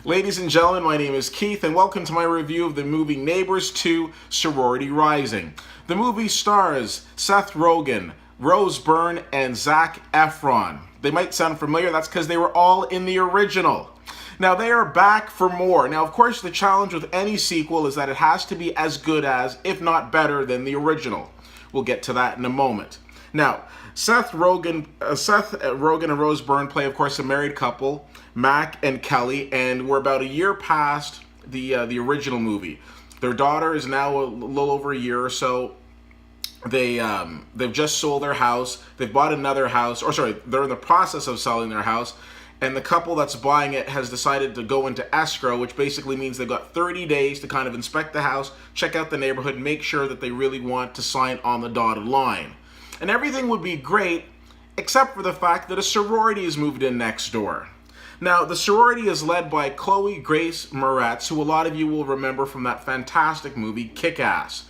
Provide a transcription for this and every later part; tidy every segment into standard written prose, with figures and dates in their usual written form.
Ladies and gentlemen, my name is Keith, and welcome to my review of the movie Neighbors 2: Sorority Rising. The movie stars Seth Rogen, Rose Byrne, and Zac Efron. They might sound familiar, that's because they were all in the original. Now, they are back for more. Now, of course, the challenge with any sequel is that it has to be as good as, if not better than, the original. We'll get to that in a moment. Now, Seth Rogen and Rose Byrne play, of course, a married couple, Mac and Kelly, and we're about a year past the original movie. Their daughter is now a little over a year or so. They've just sold their house. They've bought another house, they're in the process of selling their house, and the couple that's buying it has decided to go into escrow, which basically means they've got 30 days to kind of inspect the house, check out the neighborhood, make sure that they really want to sign on the dotted line. And everything would be great, except for the fact that a sorority has moved in next door. Now, the sorority is led by Chloe Grace Moretz, who a lot of you will remember from that fantastic movie, Kick-Ass.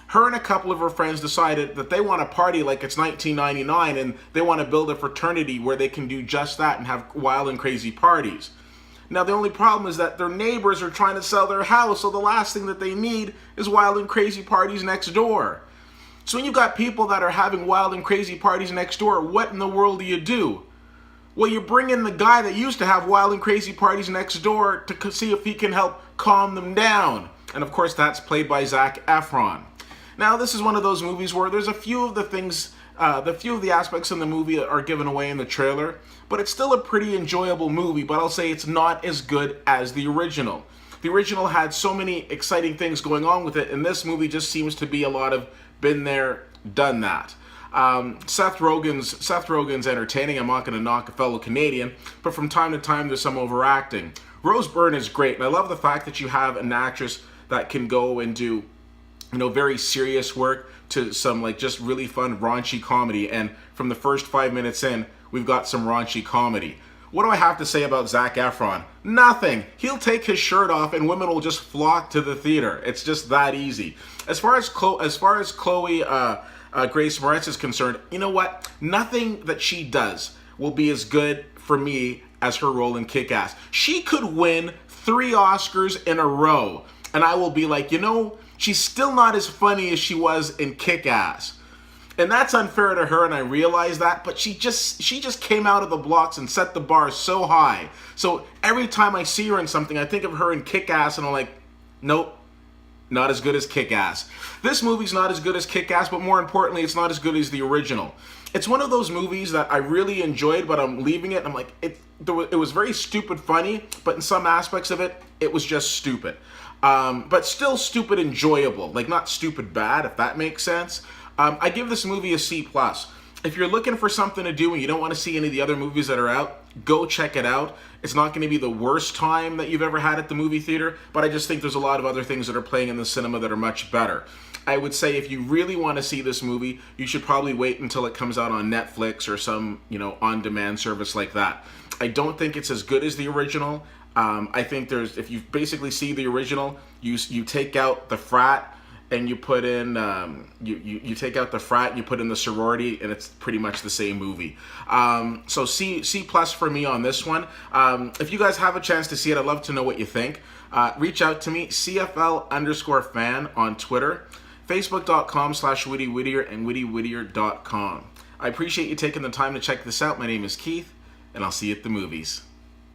Her and a couple of her friends decided that they want to party like it's 1999, and they want to build a fraternity where they can do just that and have wild and crazy parties. Now, the only problem is that their neighbors are trying to sell their house, so the last thing that they need is wild and crazy parties next door. So when you've got people that are having wild and crazy parties next door, what in the world do? Well, you bring in the guy that used to have wild and crazy parties next door to see if he can help calm them down. And of course, that's played by Zac Efron. Now, this is one of those movies where there's a few of the things, few of the aspects in the movie are given away in the trailer, but it's still a pretty enjoyable movie, but I'll say it's not as good as the original. The original had so many exciting things going on with it, and this movie just seems to be a lot of been there, done that. Seth Rogen's entertaining. I'm not going to knock a fellow Canadian, but from time to time there's some overacting. Rose Byrne is great, and I love the fact that you have an actress that can go and do, very serious work to some just really fun raunchy comedy, and from the first 5 minutes in, we've got some raunchy comedy. What do I have to say about Zac Efron? Nothing. He'll take his shirt off and women will just flock to the theater. It's just that easy. As far as Chloe Grace Moretz is concerned, you know what? Nothing that she does will be as good for me as her role in Kick-Ass. She could win 3 Oscars in a row, and I will be like, she's still not as funny as she was in Kick-Ass. And that's unfair to her, and I realize that, but she just came out of the blocks and set the bar so high. So every time I see her in something, I think of her in Kick-Ass, and I'm like, nope, not as good as Kick-Ass. This movie's not as good as Kick-Ass, but more importantly, it's not as good as the original. It's one of those movies that I really enjoyed, but I'm leaving it, and I'm like, it was very stupid funny, but in some aspects of it, it was just stupid. But still stupid enjoyable, not stupid bad, if that makes sense. I give this movie a C+. If you're looking for something to do and you don't want to see any of the other movies that are out, go check it out. It's not going to be the worst time that you've ever had at the movie theater, but I just think there's a lot of other things that are playing in the cinema that are much better. I would say if you really want to see this movie, you should probably wait until it comes out on Netflix or some, on-demand service like that. I don't think it's as good as the original. I think if you basically see the original, you take out the frat, and you put in, you take out the frat, you put in the sorority, and it's pretty much the same movie. So C+ for me on this one. If you guys have a chance to see it, I'd love to know what you think. Reach out to me, CFL_fan on Twitter, Facebook.com/WittyWhittier and WittyWhittier.com. I appreciate you taking the time to check this out. My name is Keith, and I'll see you at the movies.